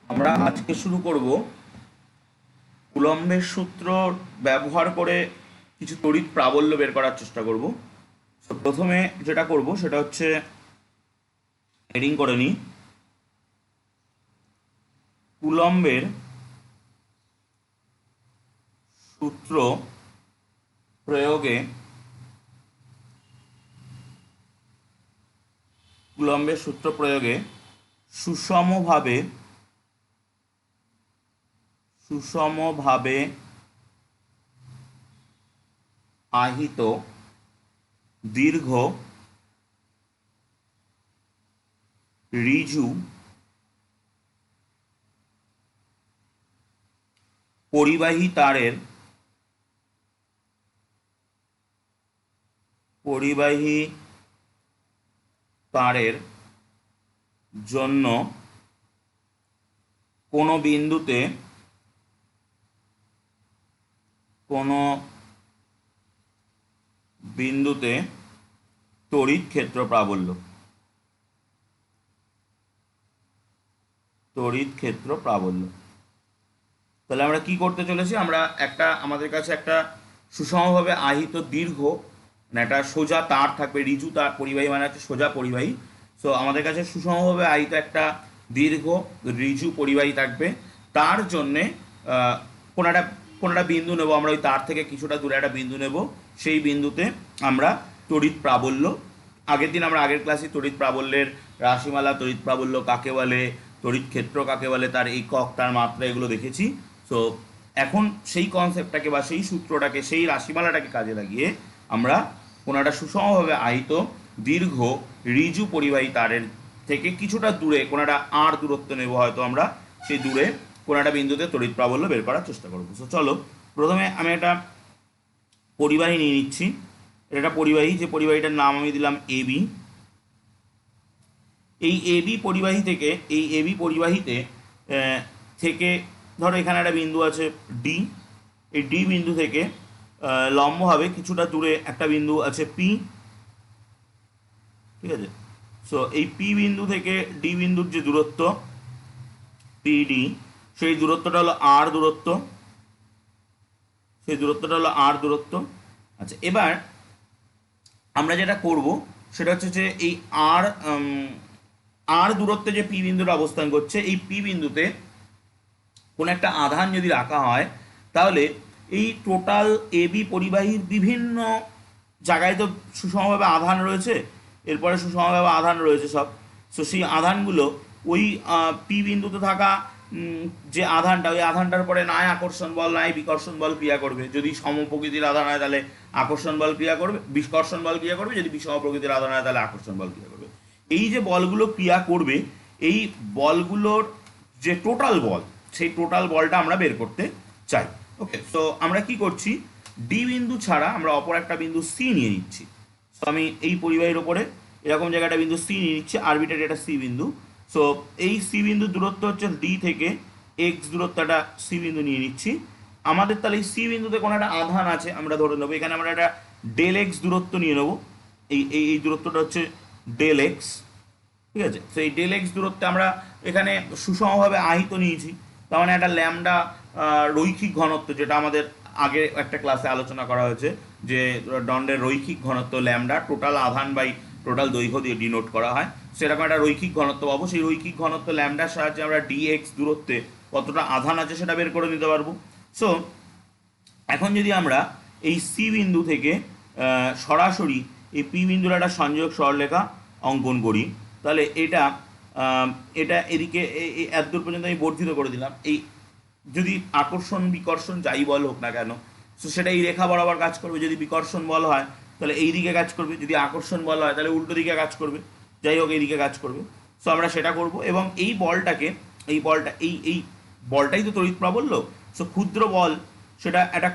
আমরা আজকে শুরু করব কুলম্বের সূত্র ব্যবহার করে কিছু তড়িৎ প্রাবল্য বের করার চেষ্টা করব। তো প্রথমে যেটা করব সেটা হচ্ছে হেডিং করে নিই কুলম্বের সূত্র প্রয়োগে কুলম্বের সূত্র প্রয়োগে সুষমভাবে সুষমভাবে আহিত দীর্ঘ ঋজু পরিবাহী তারের পরিবাহী তারের জন্য কোনো বিন্দুতে কোনো বিন্দুতে তড়িৎ ক্ষেত্র প্রাবল্য তাহলে আমরা কি করতে চলেছি, আমরা আমাদের কাছে একটা সুষমভাবে আহিত দীর্ঘ মানে একটা সোজা তার থাকবে, ঋজু তার, পরিবাহী মানে হচ্ছে সোজা পরিবাহী। সো আমাদের কাছে সুষমভাবে আহিত একটা দীর্ঘ ঋজু পরিবাহী থাকবে। তার জন্যে কোনো একটা কোনো একটা বিন্দু নেব আমরা, ওই তার থেকে কিছুটা দূরে একটা বিন্দু নেব, সেই বিন্দুতে আমরা তড়িৎ প্রাবল্য, আগের ক্লাসে তড়িৎ প্রাবল্যের রাশিমালা, তড়িৎ প্রাবল্য কাকে বলে, তড়িৎ ক্ষেত্র কাকে বলে, তার একক, তার মাত্রা, এগুলো দেখেছি। সো এখন সেই কনসেপ্টটাকে বা সেই সূত্রটাকে, সেই রাশিমালাটাকে কাজে লাগিয়ে আমরা কোনো একটা সুষমভাবে আহিত দীর্ঘ ঋজু পরিবাহী তারের থেকে কিছুটা দূরে কোনো একটা আর দূরত্ব নেব, হয়তো আমরা সেই দূরে কোনো একটা বিন্দুতে তড়িৎ প্রাবল্য বের করার চেষ্টা করবো। সো চলো প্রথমে আমি একটা পরিবাহী নিয়ে নিচ্ছি। এটা পরিবাহী, যে পরিবাহীটার নাম আমি দিলাম এবি। এই এবি পরিবাহী থেকে, এই এবি পরিবাহীতে থেকে ধরো এখানে একটা বিন্দু আছে ডি, এই ডি বিন্দু থেকে লম্বভাবে কিছুটা দূরে একটা বিন্দু আছে পি, ঠিক আছে। সো এই পি বিন্দু থেকে ডি বিন্দুর যে দূরত্ব পিডি, সেই দূরত্বটা হলো আর দূরত্ব, আচ্ছা, এবার আমরা যেটা করব সেটা হচ্ছে যে এই আর দূরত্বে যে পি বিন্দুটা অবস্থান করছে, এই পি বিন্দুতে কোনো একটা আধান যদি রাখা হয়, তাহলে এই টোটাল এবি পরিবাহীর বিভিন্ন জায়গায় তো সুষমভাবে আধান রয়েছে, এরপরে সুষমভাবে আধান রয়েছে সব। সো সেই আধানগুলো ওই পি বিন্দুতে থাকা যে আধানটা, ওই আধানটার পরে নাই আকর্ষণ বল নাই বিকর্ষণ বল ক্রিয়া করবে। যদি সম প্রকৃতির আধান হয় তাহলে আকর্ষণ বল ক্রিয়া করবে, বিকর্ষণ বল ক্রিয়া করবে, যদি বিষম প্রকৃতির আধান হয় তাহলে আকর্ষণ বল ক্রিয়া করবে। এই যে বলগুলো ক্রিয়া করবে, এই বলগুলোর যে টোটাল বল, সেই টোটাল বলটা আমরা বের করতে চাই। ওকে, তো আমরা কি করছি, ডি বিন্দু ছাড়া আমরা অপর একটা বিন্দু সি নিয়ে নিচ্ছি। তো আমি এই পরিবাহীর ওপরে এরকম জায়গাটা বিন্দু সি নিয়ে নিচ্ছি, আরবিটারি একটা সি বিন্দু। সো এই সি বিন্দুর দূরত্ব হচ্ছে ডি থেকে এক্স দূরত্ব, একটা সি বিন্দু নিয়ে নিচ্ছি। আমাদের তাহলে এই সি বিন্দুতে কোনো একটা আধান আছে আমরা ধরে নেবো, এখানে আমরা একটা ডেল এক্স দূরত্ব নিয়ে নেবো। এই এই এই দূরত্বটা হচ্ছে ডেল এক্স, ঠিক আছে। তো এই ডেল এক্স দূরত্বে আমরা এখানে সুষমভাবে আহিত নিয়েছি, তার মানে একটা ল্যামডা রৈখিক ঘনত্ব, যেটা আমাদের আগে একটা ক্লাসে আলোচনা করা হয়েছে, যে দণ্ডের রৈখিক ঘনত্ব ল্যামডা টোটাল আধান বাই টোটাল দৈর্ঘ্য দিয়ে ডিনোট করা হয়, সেরকম একটা রৈখিক ঘনত্ব পাবো। সেই রৈখিক ঘনত্ব ল্যামডার সাহায্যে আমরা ডি এক্স দূরত্বে কতটা আধান আছে সেটা বের করে নিতে পারবো। সো এখন যদি আমরা এই সি বিন্দু থেকে সরাসরি এই পি বিন্দুর একটা সংযোগ সরলরেখা অঙ্কন করি, তাহলে এটা এটা এদিকে এতদূর পর্যন্ত আমি বর্ধিত করে দিলাম। এই যদি আকর্ষণ বিকর্ষণ যাই বল হোক না কেন, তো সেটা এই রেখা বরাবর কাজ করবে। যদি বিকর্ষণ বল হয় তাহলে এই দিকে কাজ করবে, যদি আকর্ষণ বল হয় তাহলে উল্টো দিকে কাজ করবে, যাই হোক এই দিকে কাজ করবে। সো আমরা সেটা করব, এবং এই বলটাকে, এই বলটা এই বলটাই তো তড়িৎ প্রাবল্য। সো ক্ষুদ্র বল, সেটা একটা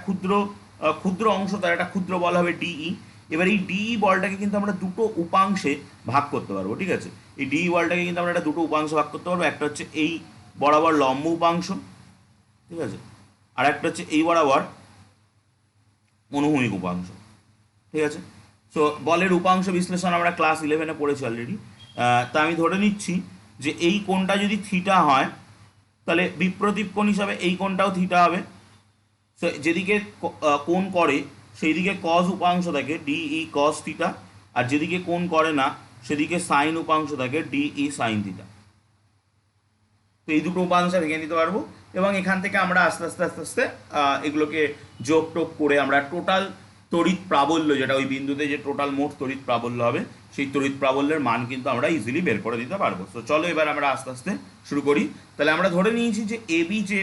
ক্ষুদ্র অংশ, তার একটা ক্ষুদ্র বল হবে ডিই। এবার এই ডিই বলটাকে কিন্তু আমরা দুটো উপাংশে ভাগ করতে পারবো, ঠিক আছে। এই ডিই বলটাকে কিন্তু আমরা একটা দুটো উপাংশে ভাগ করতে পারবো, একটা হচ্ছে এই বরাবর লম্ব উপাংশ, ঠিক আছে, আর একটা হচ্ছে এই বরাবর অনুভূমিক উপাংশ, ঠিক আছে। সো বলের উপাংশ বিশ্লেষণ আমরা ক্লাস 11-এ পড়েছি অলরেডি। তা আমি ধরে নিচ্ছি যে এই কোণটা যদি থিটা হয়, তাহলে বিপ্রতীপ কোণ হিসাবে এই কোণটাও থিটা হবে। সো যেদিকে কোণ করে সেই দিকে কস উপাংশ থাকে ডিই কস থিটা, আর যেদিকে কোণ করে না সেদিকে সাইন উপাংশ থাকে ডিই সাইন থিটা। তো এই দুটো উপাংশ ভেঙে নিতে পারবো, এবং এখান থেকে আমরা আস্তে আস্তে আস্তে আস্তে এগুলোকে যোগ টোগ করে আমরা টোটাল তড়িৎ প্রাবল্য, যেটা ওই বিন্দুতে যে টোটাল মোট তড়িৎ প্রাবল্য হবে সেই তড়িৎ প্রাবল্যের মান কিন্তু আমরা ইজিলি বের করে দিতে পারবো। তো চলো এবার আমরা আস্তে আস্তে শুরু করি। তাহলে আমরা ধরে নিয়েছি যে এবি যে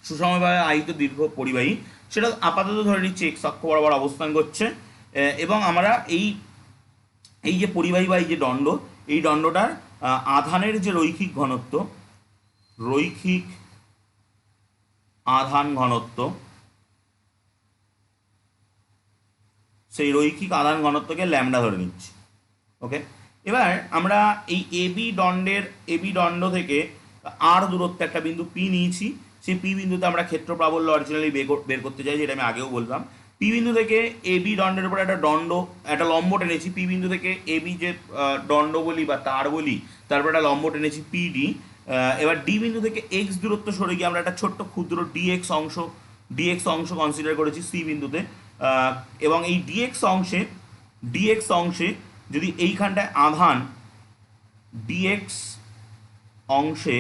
সুষমভাবে আহিত দীর্ঘ পরিবাহী, সেটা আপাতত ধরে নিচ্ছি এক্স অক্ষ বরাবর অবস্থান করছে, এবং আমরা এই এই যে পরিবাহী বা এই যে দণ্ড, এই দণ্ডটার আধানের যে রৈখিক ঘনত্ব, রৈখিক আধান ঘনত্ব, সেই রৈখিক আধান ঘনত্বকে ল্যামডা ধরে নিচ্ছি। ওকে, এবার আমরা এই এবি দণ্ড থেকে আর দূরত্বে একটা বিন্দু পি নিয়েছি। সেই পি বিন্দুতে আমরা ক্ষেত্র প্রাবল্য অরিজিনালি বের করতে চাই, যেটা আমি আগেও বললাম। পি বিন্দু থেকে এবি দণ্ডের উপর একটা লম্ব টেনেছি। পি বিন্দু থেকে এবি যে দণ্ড বলি বা তার বলি, তারপর একটা লম্ব টেনেছি পিডি। এবার ডি বিন্দু থেকে এক্স দূরত্ব সরে গিয়ে আমরা একটা ছোট্ট ক্ষুদ্র ডিএক্স অংশ কনসিডার করেছি সি বিন্দুতে। এবং এই ডিএক্স অংশে যদি এইখানটায় আধান ডিএক্স অংশে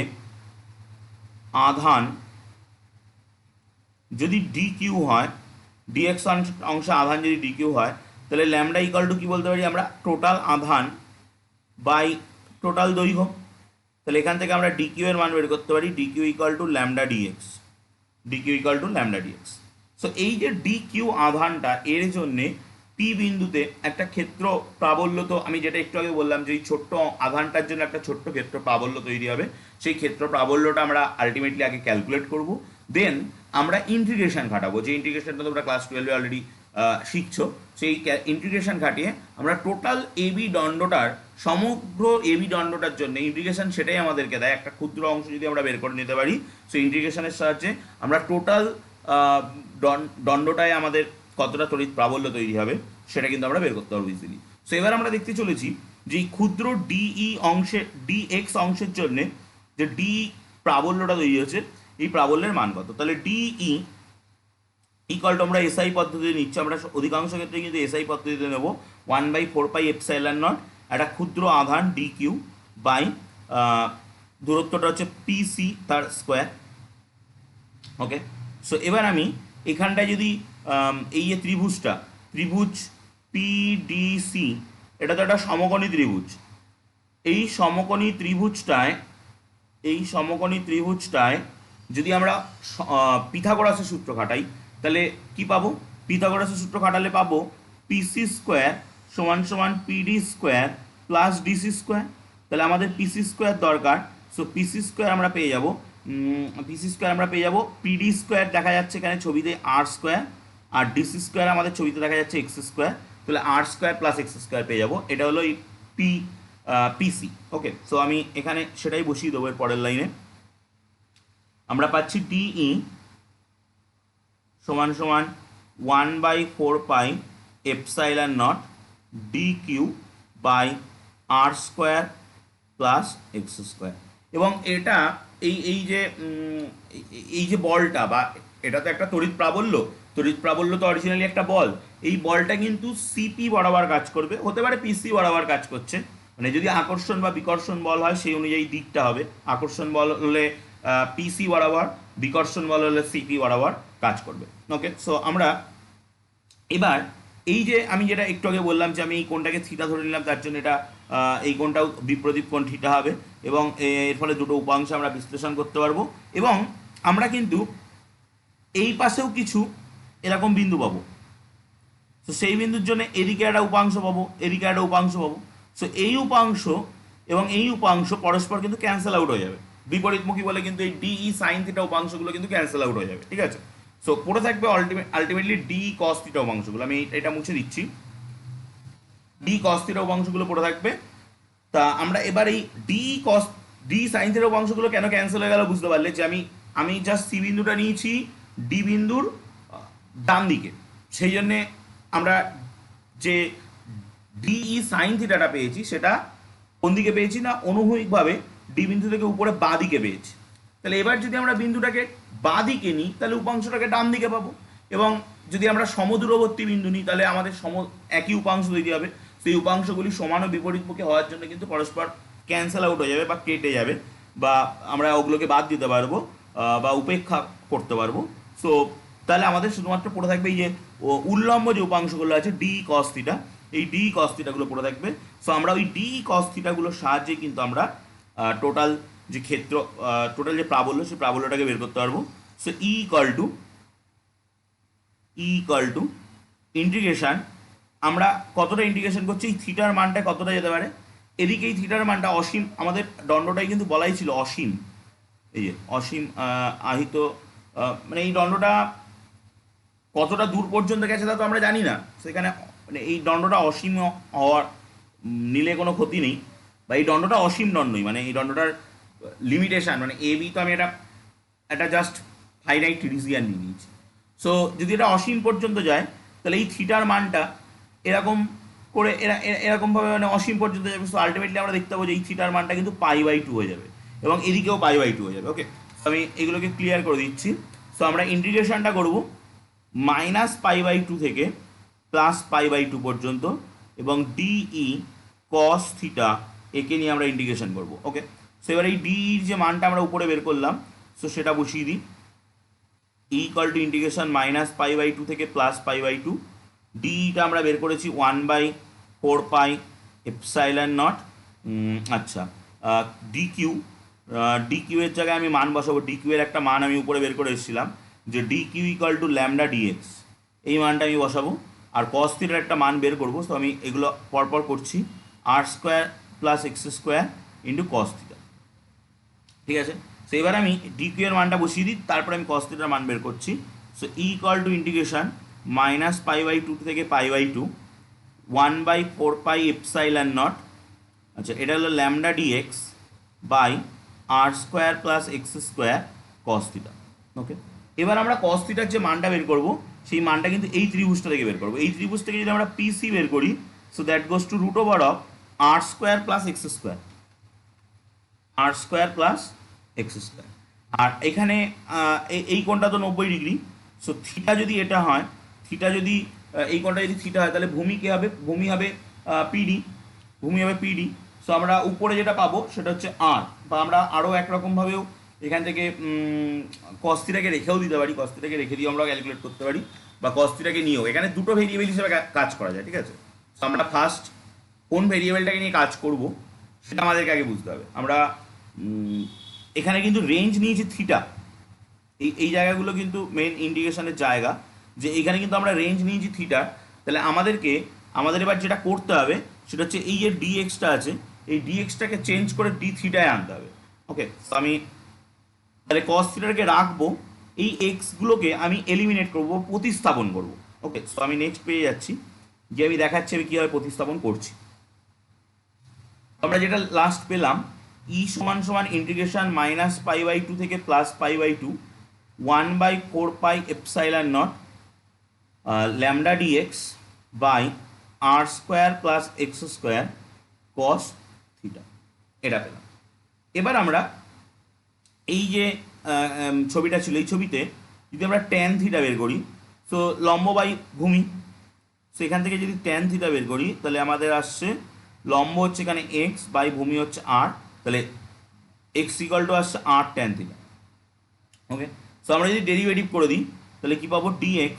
আধান যদি ডি কিউ হয়, ডিএক্স অংশে আধান যদি ডি কিউ হয়, তাহলে ল্যামডা ইকাল টু কি বলতে পারি আমরা, টোটাল আধান বাই টোটাল দৈর্ঘ্য। তাহলে এখান থেকে আমরা ডি কিউ এর মান বের করতে পারি, d q equal to lambda dx, so এই যে ডি কিউ আধানটা, এর জন্যে পি বিন্দুতে একটা ক্ষেত্র প্রাবল্য, তো আমি যেটা একটু আগে বললাম যে এই ছোট্ট আধানটার জন্য একটা ছোট্ট ক্ষেত্র প্রাবল্য তৈরি হবে। সেই ক্ষেত্র প্রাবল্যটা আমরা আলটিমেটলি আগে ক্যালকুলেট করব, দেন আমরা ইন্টিগ্রেশন খাটাবো, যে ইন্টিগ্রেশনটা তোমরা ক্লাস 12-এ অলরেডি শিখছো। সেই ইন্টিগ্রেশন খাটিয়ে আমরা টোটাল এবি দণ্ডটার, সমগ্র এবি দণ্ডটার জন্য ইন্টিগ্রেশন সেটাই আমাদেরকে দেয়। একটা ক্ষুদ্র অংশ যদি আমরা বের করে নিতে পারি, সেই ইন্টিগ্রেশনের সাহায্যে আমরা টোটাল দণ্ডটায় আমাদের কতটা তড়িৎ প্রাবল্য তৈরি হবে সেটা কিন্তু আমরা বের করতে পারবো ইজিলি। সো এবার আমরা দেখতে চলেছি যে এই ক্ষুদ্র ডিএক্স অংশের জন্য যে ডি প্রাবল্যটা তৈরি হচ্ছে, এই প্রাবল্যের মান কত। তাহলে ডিই ইকুয়াল টু আমরা এসআই পদ্ধতিতে নিচ্ছি, আমরা অধিকাংশ ক্ষেত্রে কিন্তু এসআই পদ্ধতিতে নেব 1/4 এপসাইলন নট একটা ক্ষুদ্র আধান ডি কিউ বাই দূরত্বটা হচ্ছে পিসি তার স্কোয়ার। ওকে, সো এবার আমি এখানটায় যদি এই যে ত্রিভুজ পিডিসি, এটা তো একটা সমকোণী ত্রিভুজ। এই সমকোণী ত্রিভুজটায় যদি আমরা পিথাগোরাসের সূত্র খাটাই, তাহলে কি পাবো? পিথাগোরাসের সূত্র খাটালে পাবো পিসি স্কোয়ার সমান সমান PD square plus DC square. তাহলে আমাদের পিসি স্কোয়ার দরকার, সো পিসি স্কোয়ার আমরা পেয়ে যাব পিডি স্কোয়ার দেখা যাচ্ছে এখানে ছবিতে আর স্কোয়ার, আর ডিসি স্কোয়ার আমাদের ছবিতে দেখা যাচ্ছে এক্স স্কোয়ার। তাহলে আর স্কোয়ার প্লাস এক্স স্কোয়ার পেয়ে যাবো, এটা হলো এই পিসি। ওকে, সো আমি এখানে সেটাই বসিয়ে দেবো। এর পরের লাইনে আমরা পাচ্ছি ডিই সমান সমান 1/4 epsilon naught d q by R square plus x square. এবং এটা এই যে বলটা, বা এটা তো একটা তড়িৎ প্রাবল্য তো অরিজিনালি একটা বল। এই বলটা কিন্তু সিপি বরাবর কাজ করবে, হতে পারে পিসি বরাবর কাজ করছে, মানে যদি আকর্ষণ বা বিকর্ষণ বল হয় সেই অনুযায়ী দিকটা হবে। আকর্ষণ বল হলে পিসি বরাবর, বিকর্ষণ বল হলে সিপি বরাবর কাজ করবে। ওকে, সো আমরা এবার এই যে আমি যেটা একটু আগে বললাম যে আমি এই কোণটাকে থিটা ধরে নিলাম, তার জন্য এটা এই কোণটাও বিপ্রতীপ কোণ থিটা হবে, এবং এর ফলে দুটো উপাংশ আমরা বিশ্লেষণ করতে পারবো। এবং আমরা কিন্তু এই পাশেও কিছু এরকম বিন্দু পাবো, তো সেই বিন্দুর জন্য এদিকে একটা উপাংশ পাবো, এদিকে একটা উপাংশ পাবো। সো এই উপাংশ এবং এই উপাংশ পরস্পর কিন্তু ক্যান্সেল আউট হয়ে যাবে, বিপরীতমুখী বলে কিন্তু এই ডিই সাইন থিটা উপাংশগুলো কিন্তু ক্যান্সেল আউট হয়ে যাবে। ঠিক আছে, সো পড়ে থাকবে আলটিমেটলি ডি কস থিটা উপাংশগুলো। আমি এটা মুছে দিচ্ছি, ডি কস থিটা উপাংশগুলো পড়ে থাকবে। তা আমরা এবার এই ডি সাইন থিটা উপাংশগুলো কেন ক্যান্সেল হয়ে গেল বুঝতে পারলে, যে আমি জাস্ট সি বিন্দুটা নিয়েছি ডি বিন্দুর ডান দিকে, সেই জন্যে আমরা যে ডিই সাইন থিটাটা পেয়েছি সেটা কোন দিকে পেয়েছি না, অনুভূমিকভাবে ডি বিন্দু থেকে উপরে বাঁ দিকে পেয়েছি। তাহলে এবার যদি আমরা বিন্দুটাকে বাঁ দিকে নিই তাহলে উপাংশটাকে ডান দিকে পাবো, এবং যদি আমরা সমদূরবর্তী বিন্দু নিই তাহলে আমাদের একই উপাংশ দিতে হবে। সেই উপাংশগুলি সমান ও বিপরীতমুখী হওয়ার জন্য কিন্তু পরস্পর ক্যান্সেল আউট হয়ে যাবে বা কেটে যাবে, বা আমরা ওগুলোকে বাদ দিতে পারবো বা উপেক্ষা করতে পারবো। সো তাহলে আমাদের শুধুমাত্র পড়ে থাকবে এই যে উল্লম্ব যে উপাংশগুলো আছে ডি কস থিটা, এই ডি কস থিটাগুলো পড়ে থাকবে। সো আমরা ওই ডি কস থিটাগুলোর সাহায্যে কিন্তু আমরা টোটাল যে ক্ষেত্র, টোটাল যে প্রাবল্য, সেই প্রাবল্যটাকে বের করতে পারবো। সো ইকুয়াল টু ইন্টিগ্রেশন, আমরা কতটা ইন্টিগ্রেশন করছি, এই থিটার মানটা কতটা যেতে পারে, এদিকে এই থিটার মানটা অসীম, আমাদের দণ্ডটাই কিন্তু বলাই ছিল অসীম, এই যে অসীম আহিত, মানে এই দণ্ডটা কতটা দূর পর্যন্ত গেছে তা তো আমরা জানি না, সেখানে মানে এই দণ্ডটা অসীম হওয়ার নিলে কোনো ক্ষতি নেই, বা এই দণ্ডটা অসীম দণ্ডই, মানে এই দণ্ডটার লিমিটেশন মানে এ বি, তো আমি এটা জাস্ট ফাইনাইট রিজিয়ান নিয়ে নিয়েছি। সো যদি এটা অসীম পর্যন্ত যায় তাহলে এই থিটার মানটা এরকম করে এরকমভাবে মানে অসীম পর্যন্ত যাবে। সো আলটিমেটলি আমরা দেখতে পাবো যে এই থিটার মানটা কিন্তু π/2 হয়ে যাবে, এবং এদিকেও π/2 হয়ে যাবে। ওকে, আমি এগুলোকে ক্লিয়ার করে দিচ্ছি। সো আমরা ইন্টিগ্রেশনটা করব -π/2 থেকে +π/2 পর্যন্ত, এবং ডিই কস থিটা একে নিয়ে আমরা ইন্টিগ্রেশন করব। ওকে, সো এবার এই ডিইর যে মানটা আমরা উপরে বের করলাম, সো সেটা বসিয়ে দিই। ইকুয়াল টু ইন্টিগ্রেশন -π/2 থেকে +π/2, ডিটা আমরা বের করেছি 1/4πε0। আচ্ছা, ডিকিউ, ডিকিউ এর জায়গায় আমি মান বসাবো, ডিকিউ এর একটা মান আমি উপরে বের করে এসেছিলাম যে dq equal to lambda dx, এই মানটা আমি বসাবো। আর কস থিটার একটা মান বের করবো, তো আমি এগুলো পরপর করছি, r² + x² into cos theta. ঠিক আছে, সো এবার আমি ডিকিউ এর মানটা বসিয়ে দিই, তারপরে আমি কস থিটার মান বের করছি। সো ইকুয়াল টু ইন্টিগ্রেশন -π/2 থেকে π/2, 1/4πε0, আচ্ছা এটা হলো lambda dx by r² + x² cos theta. Okay, এবার আমরা কস থিটার যে মানটা বের করব, সেই মানটা কিন্তু এই ত্রিভুজটা থেকে বের করবো। এই ত্রিভুজ থেকে যদি আমরা পিসি বের করি, so that goes to √r² + x², r² + x²। আর এখানে এই কোণটা তো 90 ডিগ্রি। সো থিটা যদি এটা হয়, থিটা যদি এই কোণটা যদি থিটা হয়, তাহলে ভূমি কী হবে, ভূমি হবে পিডি, ভূমি হবে পিডি। সো আমরা উপরে যেটা পাবো সেটা হচ্ছে আর, বা আমরা আরও একরকমভাবেও এখান থেকে কস থিটাকে রেখেও দিতে পারি, কস থিটাকে রেখে দিয়ে আমরা ক্যালকুলেট করতে পারি, বা কস থিটাকে নিয়েও, এখানে দুটো ভেরিয়েবল হিসেবে কাজ করা যায়। ঠিক আছে, সো আমরা ফার্স্ট কোন ভেরিয়েবলটাকে নিয়ে কাজ করব সেটা আমাদেরকে আগে বুঝতে হবে। আমরা এখানে কিন্তু রেঞ্জ নিয়েছি থিটা, এই জায়গাগুলো কিন্তু মেন ইন্টিগ্রেশনের জায়গা, যে এখানে কিন্তু আমরা রেঞ্জ নিয়েছি থিটা। তাহলে আমাদের এবার যেটা করতে হবে সেটা হচ্ছে এই যে ডিএক্সটা আছে, এই ডিএক্সটাকে চেঞ্জ করে ডি থিটায় আনতে হবে। ওকে, তো আমি তাহলে কস থিটাকে রাখবো, এই এক্সগুলোকে আমি এলিমিনেট করবো, প্রতিস্থাপন করবো। ওকে, সো আমি নেক্সট পেয়ে যাচ্ছি, যে আমি দেখাচ্ছি আমি কীভাবে প্রতিস্থাপন করছি। আমরা যেটা লাস্ট পেলাম, ই সমান ইন্টিগ্রেশন -π/2 থেকে +π/2, 1/4πε0 lambda dx by r² + x² cos theta, এটা পেলাম। এবার আমরা এই যে ছবিটা ছিল, এই ছবিতে যদি আমরা ট্যান থিটা বের করি, তো লম্ব বাই ভূমি, সেখান থেকে যদি ট্যান থিটা বের করি তাহলে আমাদের আসছে লম্ব হচ্ছে এখানে x বাই ভূমি হচ্ছে r, তাহলে x ইকুয়াল টু আসছে r tan theta. Okay, so আমরা যদি ডেরিভেটিভ করে দিই তাহলে কী পাবো, dx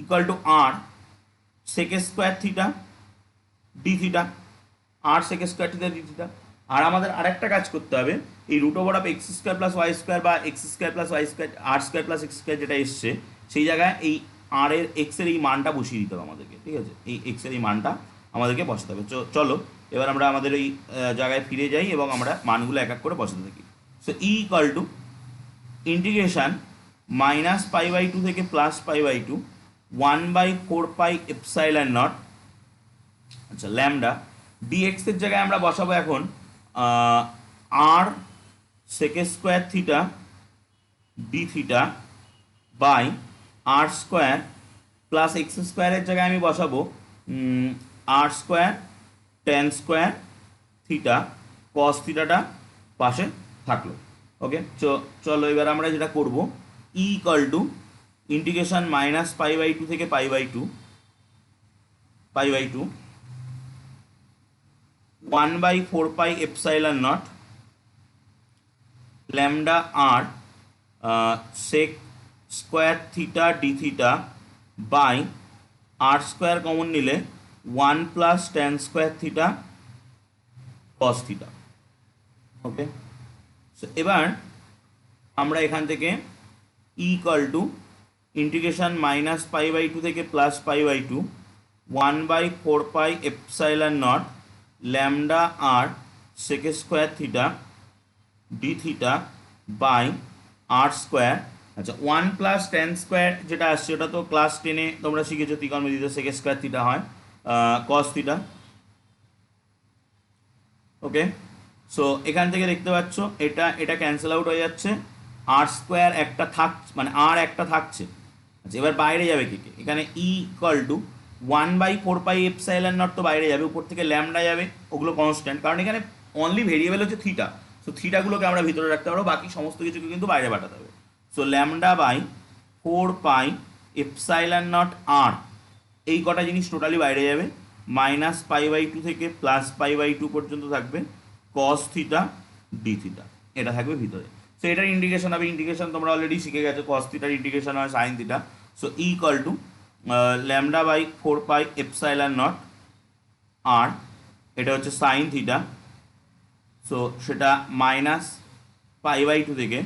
equal to r sec² theta d theta, r sec² theta d theta. আর আমাদের আরেকটা কাজ করতে হবে, এই √x² + y² বা x² + y² r² + x² যেটা এসছে, সেই জায়গায় এই r এর x এর এই মানটা বসিয়ে দিতে হবে আমাদেরকে। ঠিক আছে, এই x এর এই মানটা আমাদেরকে বসাতে হবে। চলো এবার আমরা আমাদের এই জায়গায় ফিরে যাই এবং আমরা মানগুলো এক এক করে বসাতে থাকি। So E equal to integration -π/2 থেকে +π/2, 1/4πε0, আচ্ছা ল্যামডা ডিএক্স এর জায়গায় আমরা বসাবো এখন r sec² theta d theta by r² + x² এর জায়গায় আমি বসাবো r² tan² থিটা, কস থিটাটা পাশে থাকলো। ওকে, চলো এবার আমরা যেটা করব, E equal to integration minus pi by two থেকে pi by two 1/4 pi epsilon naught lambda r sec square theta d theta by R square common নিলে 1 + tan² theta cos theta. Okay, so এবার আমরা এখান থেকে E equal to integration minus pi by two থেকে plus pi by two 1/4 pi epsilon naught lambda r sec square theta d theta by R square. আচ্ছা, 1 + tan² যেটা আসছে ওটা তো ক্লাস 10-এ তোমরা শিখেছো, ত্রিকোণমিতিতে সেক স্কোয়ার থিটা হয় কস থিটা। ওকে, সো এখান থেকে দেখতে পাচ্ছ এটা এটা ক্যান্সেল আউট হয়ে যাচ্ছে, আর স্কোয়ার একটা থাকছে, মানে আর একটা থাকছে। আচ্ছা, এবার বাইরে যাবে কে কে? এখানে ই equal to 1/4 pi epsilon not তো বাইরে যাবে, উপর থেকে ল্যামডা যাবে, ওগুলো কনস্ট্যান্ট, কারণ এখানে অনলি ভেরিয়েবল হচ্ছে থিটা। সো থিটাগুলোকে আমরা ভিতরে রাখতে পারবো, বাকি সমস্ত কিছুকে কিন্তু বাইরে পাঠাতে হবে। So lambda by 4 pi epsilon naught r, এই কটা জিনিস টোটালি বাইরে যাবে, মাইনাস পাই বাই টু থেকে প্লাস পাই বাই টু পর্যন্ত থাকবে কস থিটা ডি থিটা, এটা থাকবে ভিতরে। সো এটার ইন্টিগ্রেশন হবে, ইন্টিগ্রেশন তোমরা অলরেডি শিখে গেছো, কস থিটার ইন্টিগ্রেশন হয় sine theta. So E equal to lambda by 4 pi epsilon naught আর, এটা হচ্ছে সাইন থিটা। সো সেটা মাইনাস পাই বাই টু থেকে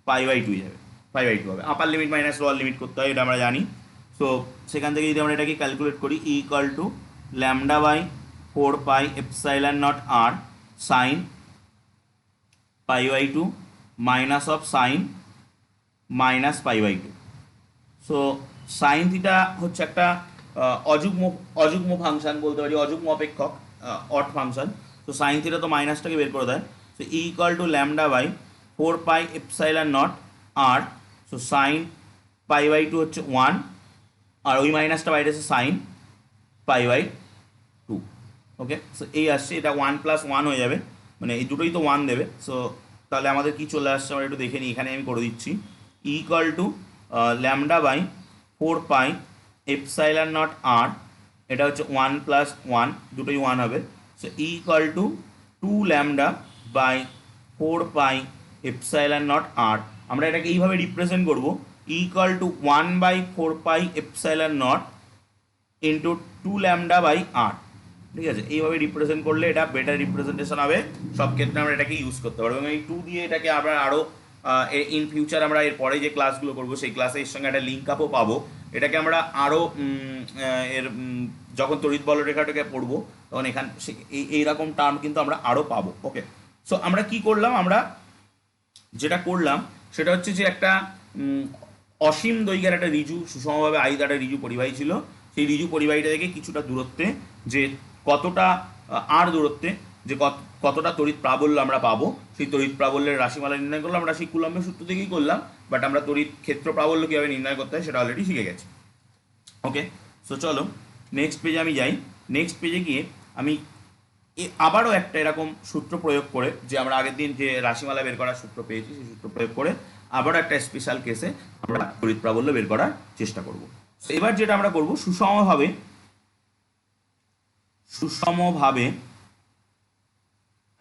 পাই বাই টু যাবে, পাই বাই টু হবে, upper limit minus lower limit করতে হয়, এটা আমরা জানি। সো সেখান থেকে যদি আমরা এটাকে ক্যালকুলেট করি, E equal to lambda by 4 pi epsilon naught r sine pi by two minus of sine minus pi by two. So sine theta হচ্ছে একটা অযুগ্ম অযুগ্ম ফাংশন বলতে পারি, অযুগ্ম অপেক্ষক, অড ফাংশন। তো সাইন থিটা তো মাইনাসটাকে বের করে দেয়। So E equal to lambda by 4 pi epsilon naught r, so sine pi by two হচ্ছে 1, আর ওই মাইনাসটা বাইরে আছে sign pi by two. Okay, so এই আসছে, এটা 1 + 1 হয়ে যাবে, মানে এই দুটোই তো 1 দেবে। সো তাহলে আমাদের কি চলে আসছে আমরা একটু দেখে নিই, এখানে আমি করে দিচ্ছি, E equal to lambda by 4 pi epsilon naught আর, এটা হচ্ছে 1 + 1, দুটোই 1 হবে। So E equal to 2 lambda by 4 pi epsilon naught R, আমরা এটাকে এইভাবে রিপ্রেজেন্ট করবো, E equal to 1/4 pi epsilon naught into 2 lambda by R. ঠিক আছে, এইভাবে রিপ্রেজেন্ট করলে এটা বেটার রিপ্রেজেন্টেশন হবে, সব ক্ষেত্রে আমরা এটাকে ইউজ করতে পারবো, এবং এই 2 দিয়ে এটাকে আমরা আরও ইন ফিউচার আমরা এর পরে যে ক্লাসগুলো করবো সেই ক্লাসে এর সঙ্গে একটা লিঙ্ক আপও পাবো, এটাকে আমরা আরও এর যখন তড়িৎ বলরেখাটাকে পড়বো তখন এখান এইরকম টার্ম কিন্তু আমরা আরও পাবো। ওকে, সো আমরা কি করলাম, আমরা যেটা করলাম সেটা হচ্ছে যে একটা অসীম দৈর্ঘ্যের একটা ঋজু, সুষমভাবে আহিত একটা ঋজু পরিবাহী ছিল, সেই ঋজু পরিবাহীটা থেকে কিছুটা দূরত্বে, যে কতটা আর দূরত্বে যে কতটা তড়িৎ প্রাবল্য আমরা পাবো, সেই তড়িৎ প্রাবল্যের রাশিমালা নির্ণয় করলাম, আমরা সেই কুলম্বের সূত্র থেকেই করলাম, বাট আমরা তড়িৎ ক্ষেত্র প্রাবল্য কীভাবে নির্ণয় করতে হয় সেটা অলরেডি শিখে গেছি। ওকে, সো চলো নেক্সট পেজে আমি যাই। নেক্সট পেজে গিয়ে আমি আবারও একটা এরকম সূত্র প্রয়োগ করে, যে আমরা আগের দিন যে রাশিমালা বের করার সূত্র পেয়েছি সেই সূত্র প্রয়োগ করে আবারও একটা স্পেশাল কেসে আমরা তড়িৎ প্রাবল্য বের করার চেষ্টা করব। এবার যেটা আমরা করব, সুষমভাবে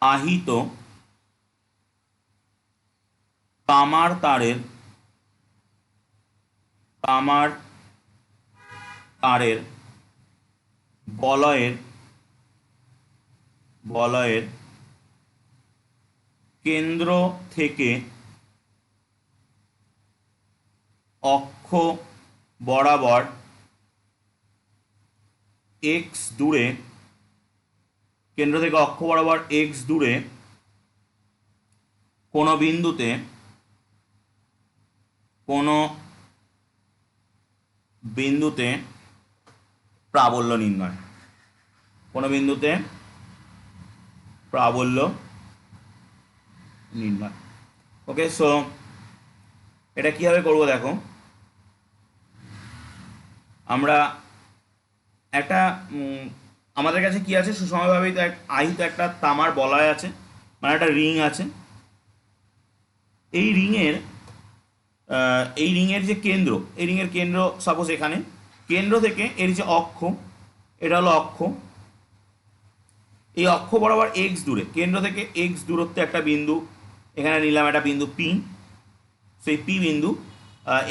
আহিত তামার তারের বলয়ের কেন্দ্র থেকে অক্ষ বরাবর এক্স দূরে, কেন্দ্র থেকে অক্ষ বরাবর এক্স দূরে কোনো বিন্দুতে প্রাবল্য নির্ণয়, কোনো বিন্দুতে প্রাবল্য নির্ণয়। ওকে, সো এটা কীভাবে করবো দেখো, আমরা একটা আমাদের কাছে কি আছে, সুষমভাবে আহিত একটা তামার বলয় আছে, মানে একটা রিং আছে, এই রিংয়ের যে কেন্দ্র, এই রিংয়ের কেন্দ্র সাপোজ এখানে, কেন্দ্র থেকে এর যে অক্ষ, এটা হলো অক্ষ, এই অক্ষ বরাবর এক্স দূরে, কেন্দ্র থেকে এক্স দূরত্বে একটা বিন্দু এখানে নিলাম, একটা বিন্দু পি। সেই পি বিন্দু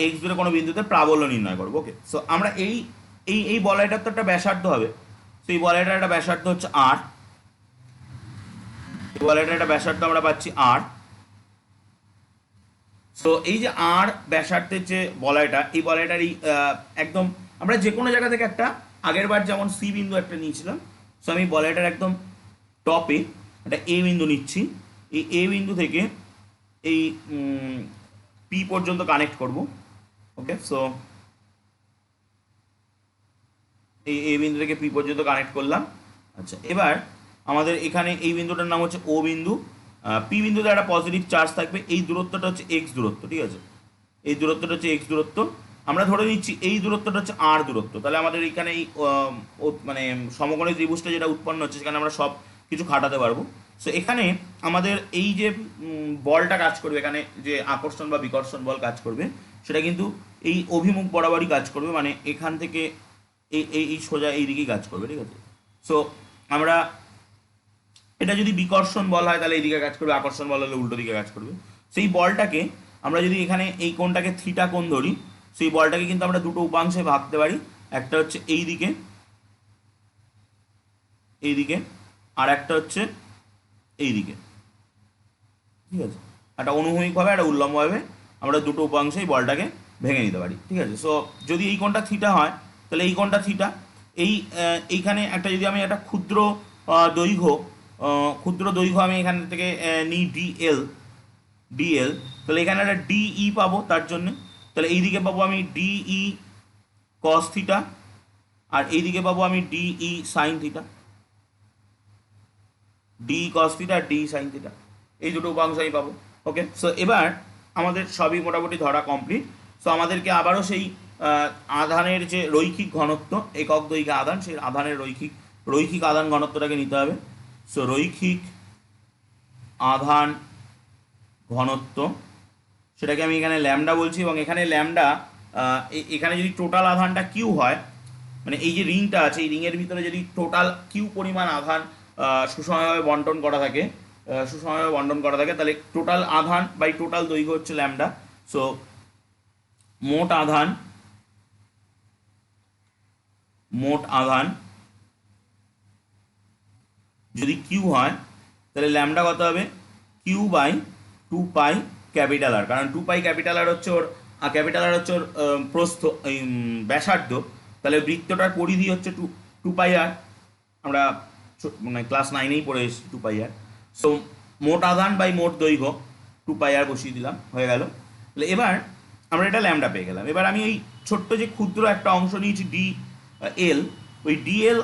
এক্স দূরে কোনো বিন্দুতে প্রাবল্য নির্ণয় করবো। ওকে, সো আমরা এই এই এই বলয়টার তো একটা ব্যাসার্ধ হবে, সেই বলয়টার একটা ব্যাসার্ধ হচ্ছে আর, এই বলয়টার একটা ব্যাসার্ধ আমরা পাচ্ছি আর। সো এই যে আর ব্যাসার্ধের যে বলয়টা, এই বলয়টার এই একদম আমরা যে কোনো জায়গা থেকে একটা, আগের বার যেমন সি বিন্দু একটা নিয়েছিলাম, সো আমি বলয়টার একদম টপে একটা এ বিন্দু নিচ্ছি, এই এ বিন্দু থেকে এই পি পর্যন্ত কানেক্ট করব। ওকে, সো এই এ বিন্দু থেকে পি পর্যন্ত কানেক্ট করলাম। আচ্ছা, এবার আমাদের এখানে এই বিন্দুটার নাম হচ্ছে ও বিন্দু, পি বিন্দুতে একটা পজিটিভ চার্জ থাকবে, এই দূরত্বটা হচ্ছে এক্স দূরত্ব, ঠিক আছে, এই দূরত্বটা হচ্ছে এক্স দূরত্ব। আমরা ধরে নিচ্ছি এই দূরত্বটা হচ্ছে আর দূরত্ব, তাহলে আমাদের এখানে এই মানে সমকোণী ত্রিভুজটা যেটা উৎপন্ন হচ্ছে সেখানে আমরা সব কিছু খাটাতে পারবো। সো এখানে আমাদের এই যে বলটা কাজ করবে, এখানে যে আকর্ষণ বা বিকর্ষণ বল কাজ করবে, সেটা কিন্তু এই অভিমুখ বরাবরই কাজ করবে, মানে এখান থেকে এই এই এই সোজা এই দিকেই কাজ করবে, ঠিক আছে। সো আমরা এটা যদি বিকর্ষণ বল হয় তাহলে এই দিকে কাজ করবে, আকর্ষণ বল হলে উল্টো দিকে কাজ করবে। সেই বলটাকে আমরা যদি এখানে এই কোণটাকে থিটা কোণ ধরি, সেই বলটাকে কিন্তু আমরা দুটো উপাংশে ভাগতে পারি, একটা হচ্ছে এই দিকে, এই দিকে, আর একটা হচ্ছে এই দিকে, ঠিক আছে, একটা অনুভূমিকভাবে একটা উল্লম্বভাবে আমরা দুটো উপাংশে এই বলটাকে ভেঙে নিতে পারি, ঠিক আছে। সো যদি এই কোণটা থিটা হয় তাহলে এই কোণটা থিটা, এই এইখানে একটা যদি আমি একটা দৈর্ঘ্য ক্ষুদ্র দৈর্ঘ্য আমি এখান থেকে নিই ডিএল, তাহলে এখানে একটা ডিই পাবো, তার জন্য তাহলে এই দিকে পাবো আমি ডিই কস থিটা, আর এই দিকে পাবো আমি D E sine theta, D cos theta আর ডি সাইন থিটা, এই দুটো উপাংশ আমি পাবো। ওকে, সো এবার আমাদের সবই মোটামুটি ধরা কমপ্লিট। সো আমাদেরকে আবারও সেই আধানের যে রৈখিক ঘনত্ব, একক দৈর্ঘ্যে আধান, সেই আধানের রৈখিক আধান ঘনত্বটাকে নিতে হবে। সো রৈখিক আধান ঘনত্ব, সেটাকে আমি এখানে ল্যামডা বলছি, এবং এখানে ল্যামডা, এখানে যদি টোটাল আধানটা কিউ হয়, মানে এই যে রিংটা আছে, এই রিংয়ের ভিতরে যদি টোটাল কিউ পরিমাণ আধান সুষমভাবে বন্টন করা থাকে, তাহলে টোটাল আধান বাই টোটাল দৈর্ঘ্য হচ্ছে ল্যামডা। সো মোট আধান যদি কিউ হয় তাহলে ল্যামডা কত হবে, q by 2 pi capital R, কারণ 2 পাই ক্যাপিটাল আর হচ্ছে ওর প্রস্থ, এই ব্যাসার্ধ, তাহলে বৃত্তটার পরিধি হচ্ছে টু পাই আর, আমরা মানে ক্লাস 9-এই পড়ে এসেছি 2 পাই আর। সো মোট আধান বাই মোট দৈর্ঘ্য 2 পাই আর বসিয়ে দিলাম, হয়ে গেল। তাহলে এবার আমরা এটা ল্যামডা পেয়ে গেলাম। এবার আমি এই ছোট্ট যে ক্ষুদ্র একটা অংশ নিয়েছি ডিএল, ওই ডিএল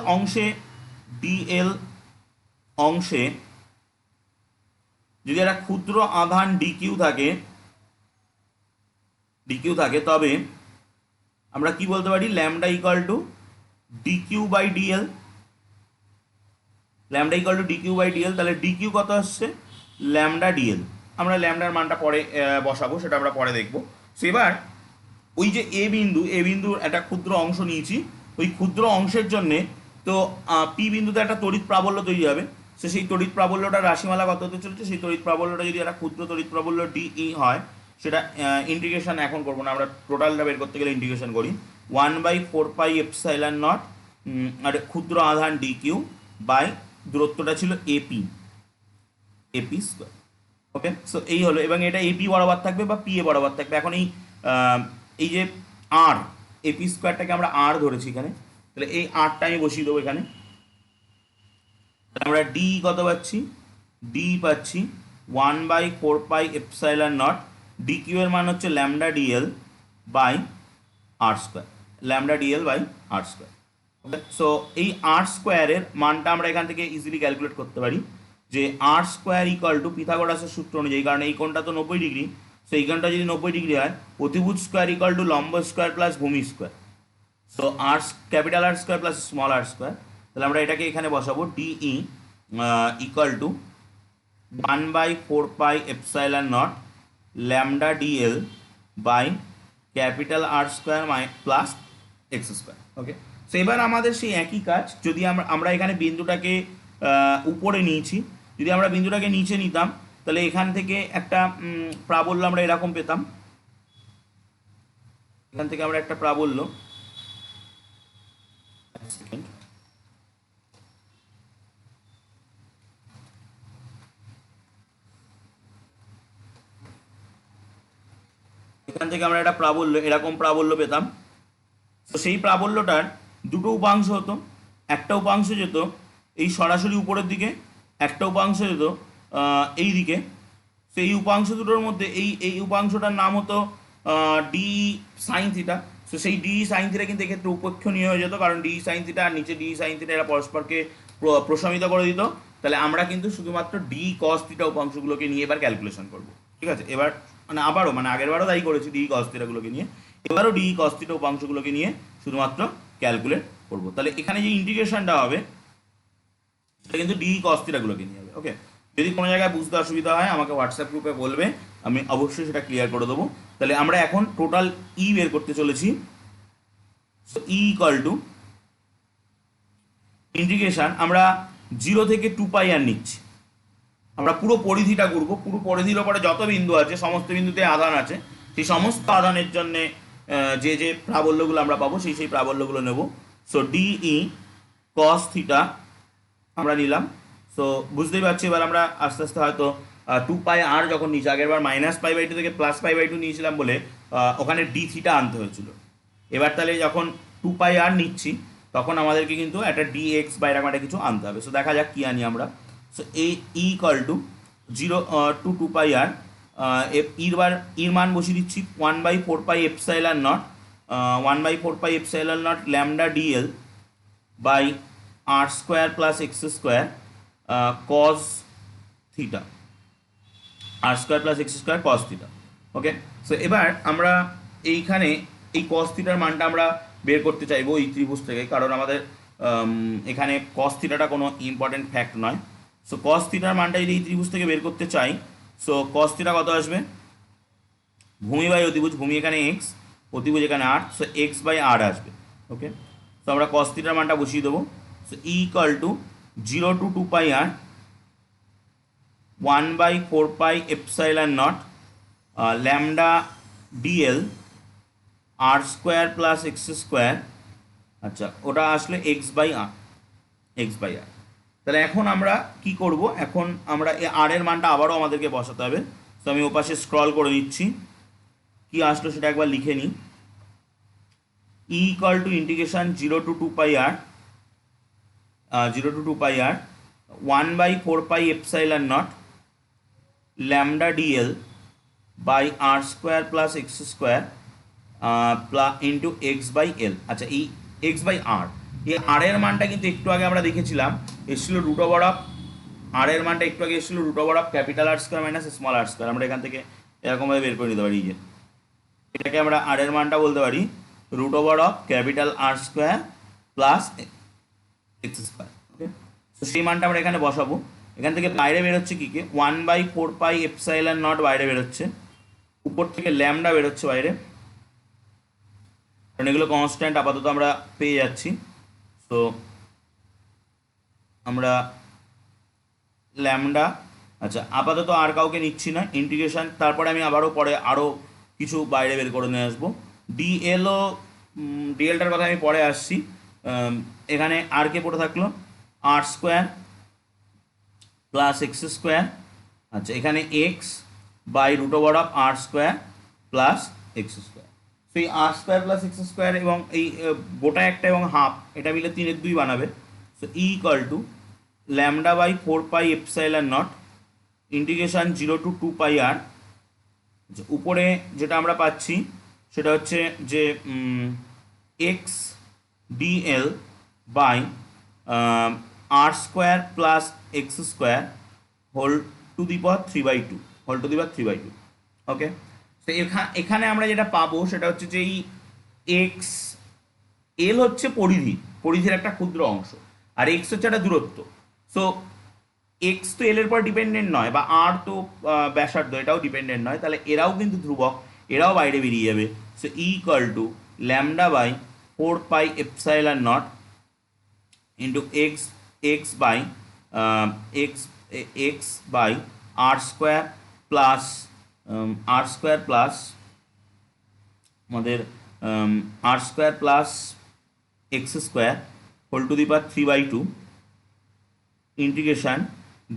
অংশে যদি একটা ক্ষুদ্র আধান ডিকিউ থাকে তবে আমরা কি বলতে পারি, lambda equal to dq by dl, তাহলে ডিকিউ কত আসছে, ল্যামডা ডিএল। আমরা ল্যামডার মানটা পরে বসাবো, সেটা আমরা পরে দেখবো। সো এবার ওই যে এ বিন্দুর একটা ক্ষুদ্র অংশ নিয়েছি, ওই ক্ষুদ্র অংশের জন্যে তো পি বিন্দুতে একটা তড়িৎ প্রাবল্য তৈরি হবে। সে সেই তড়িৎ প্রাবল্যটার রাশিমালা কত হতে চলেছে, সেই তড়িৎ প্রাবল্যটা যদি একটা ক্ষুদ্র তড়িৎ প্রাবল্য ডিই হয়, সেটা ইন্টিগ্রেশন এখন করবো না, আমরা টোটালটা বের করতে গেলে ইন্টিগ্রেশন করি। 1/4 পাই এপসাইলন নট আর ক্ষুদ্র আধান ডি কিউ বাই দূরত্বটা ছিল এপি স্কোয়ার। ওকে, সো এই হলো, এবং এটা এপি বরাবর থাকবে বা পি এ বরাবর থাকবে। এখন এই যে আর এপি স্কোয়ারটাকে আমরা আর ধরেছি এখানে, তাহলে এই আরটা আমি বসিয়ে দেবো এখানে। আমরা ডি কত পাচ্ছি, ডি পাচ্ছি 1/4 pi epsilon naught, d q এর মান হচ্ছে lambda DL by R square, okay. So এই আর স্কোয়ারের মানটা আমরা এখান থেকে ইজিলি ক্যালকুলেট করতে পারি, যে আর স্কোয়ার ইকুয়াল টু পিথাগোরাসের সূত্র অনুযায়ী, কারণ এই কোণটা তো 90 ডিগ্রি, সো এই কোণটা যদি 90 ডিগ্রি হয়, অতিভুজ স্কোয়ার ইকুয়াল টু লম্ব স্কোয়ার প্লাস ভূমি square. So capital R square plus small আর স্কোয়ার, তাহলে আমরা এটাকে এখানে বসাবো, D E equal to 1/4 pi epsilon naught lambda DL by capital R square plus x square. Okay, so এবার আমাদের সেই একই কাজ, যদি আমরা এখানে বিন্দুটাকে উপরে নিয়েছি, যদি আমরা বিন্দুটাকে নিচে নিতাম তাহলে এখান থেকে একটা প্রাবল্য আমরা এরকম পেতাম, এখান থেকে আমরা একটা প্রাবল্য, এখান থেকে আমরা একটা প্রাবল্য, এরকম প্রাবল্য পেতাম। তো সেই প্রাবল্যটার দুটো উপাংশ হতো, একটা উপাংশ যেত এই সরাসরি উপরের দিকে, একটা উপাংশ যেত এই দিকে। তো এই উপাংশ দুটোর মধ্যে এই উপাংশটার নাম হতো ডি সাইন থিটা। তো সেই ডি সাইন থিটা কিন্তু এক্ষেত্রে উপেক্ষণীয় হয়ে যেত, কারণ ডি সাইন থিটা আর নিচে ডি সাইন থিটা এরা পরস্পরকে প্রশমিত করে দিত। তাহলে আমরা কিন্তু শুধুমাত্র ডি কস থিটা উপাংশগুলোকে নিয়ে এবার ক্যালকুলেশন করব। ঠিক আছে, এবার আবারও আগের বারও তাই করেছি ডি কস থিটাগুলোকে নিয়ে, এবারও ডি কস থিটা উপাংশগুলোকে নিয়ে শুধুমাত্র ক্যালকুলেট করব। তাহলে এখানে যে ইন্টিগ্রেশনটা হবে সেটা কিন্তু ডি কস থিটাগুলোকে নিয়ে হবে। ওকে, যদি কোনো জায়গায় বুঝতে অসুবিধা হয় আমাকে হোয়াটসঅ্যাপ গ্রুপে বলবে, আমি অবশ্যই সেটা ক্লিয়ার করে দেবো। তাহলে আমরা এখন টোটাল ই বের করতে চলেছি। ই ইকাল টু ইন্টিগ্রেশন, আমরা 0 থেকে 2π আর নিচ্ছি, আমরা পুরো পরিধিটা করবো, পুরো পরিধির ওপরে যত বিন্দু আছে সমস্ত বিন্দুতে আধান আছে, সেই সমস্ত আধানের জন্যে যে যে প্রাবল্যগুলো আমরা পাবো সেই প্রাবল্যগুলো নেব। সো ডিই কস থিটা আমরা নিলাম। সো বুঝতেই পারছি এবার আমরা আস্তে আস্তে হয়তো 2π আর যখন নিচে, আগের বার -π/2 থেকে +π/2 নিয়েছিলাম বলে ওখানে ডি থিটা আনতে হয়েছিল। এবার তাহলে যখন 2π আর নিচ্ছি তখন আমাদেরকে কিন্তু একটা dx বা এরকম একটা কিছু আনতে হবে। সো দেখা যাক কি আনি আমরা। সো এই ইকাল টু 0 to 2π আর, এর মান বসিয়ে দিচ্ছি 1/4π epsilon naught, 1/4π epsilon naught lambda DL by R square plus x square cos theta, R square plus x square cos theta. Okay, so এবার আমরা এইখানে এই কস থিটার মানটা আমরা বের করতে চাইবো এই ত্রিভুজ থেকে, কারণ আমাদের এখানে কস থিটাটা কোনো ইম্পর্টেন্ট ফ্যাক্ট নয়। সো কস থিটার মানটা যদি এই ত্রিভুজ থেকে বের করতে চাই, সো কস থিটা কত আসবে, ভূমি বাই অতিভুজ, ভূমি এখানে এক্স, অতিভুজ এখানে R, so X by R আসবে। ওকে, তো আমরা কস থিটার মানটা বসিয়ে দেবো। So equal to 0 to 2π R 1/4π epsilon naught lambda D L R square plus x square, আচ্ছা ওটা আসলে X by R, X by R. তাহলে এখন আমরা কি করব, এখন আমরা এই আর এর মানটা আবারও আমাদেরকে বসাতে হবে। তো আমি ওপাশে স্ক্রল করে নিচ্ছি, কি আসলো সেটা একবার লিখে নিই। E equal to integration 0 to 2π R 0 to 2π R 1/4π epsilon naught lambda DL by R square plus x square into X by L. আচ্ছা এই এক্স বাই আর, এই আর এর মানটা কিন্তু একটু আগে আমরা দেখেছিলাম এসেছিল রুট ওভার অফ, আর এর মানটা একটু আগে এসেছিল root over of capital R square minus small R square. আমরা এখান থেকে এরকমভাবে বের করে নিতে পারি যে এটাকে আমরা আর এর মানটা বলতে পারি root over of capital R square plus x square. Okay, তো সেই মানটা আমরা এখানে বসাবো। এখান থেকে বাইরে বেরোচ্ছে কি কে, 1/4π এপসাইলন নট বাইরে বেরোচ্ছে, উপর থেকে ল্যামডা বেরোচ্ছে বাইরে, কারণ এগুলো কনস্ট্যান্ট আপাতত আমরা পেয়ে যাচ্ছি। তো আমরা ল্যামডা, আচ্ছা আপাতত আর কাউকে নিচ্ছি না, ইন্টিগ্রেশন তারপরে আমি আবারও পরে আরও কিছু বাইরে বের করে নিয়ে আসবো। ডিএলও, ডিএলটার কথা আমি পরে আসছি। এখানে আর কে পড়ে থাকলো r square plus x square, আচ্ছা এখানে x by root over of r square plus x square. তো এই r square plus x square এবং এই গোটা একটা এবং হাফ এটা মিলে 3/2 বানাবে। So E equal to lambda by 4π epsilon naught integration 0 to 2π R, উপরে যেটা আমরা পাচ্ছি সেটা হচ্ছে যে X D L by R square plus x square whole to the power 3/2, whole to the power 3/2। Okay, তো এখানে আমরা যেটা পাবো সেটা হচ্ছে যে এই এক্স এল হচ্ছে পরিধির একটা ক্ষুদ্র অংশ, আর এক্স হচ্ছে একটা দূরত্ব। সো এক্স তো এল এর পর ডিপেন্ডেন্ট নয়, বা আর তো ব্যাসার্ধ এটাও ডিপেন্ডেন্ট নয়, তাহলে এরাও কিন্তু ধ্রুবক, এরাও বাইরে বেরিয়ে যাবে। So equal to lambda by 4 pi epsilon naught into X X by X X by R square plus R square plus আমাদের R square plus x square whole to the power 3/2 integration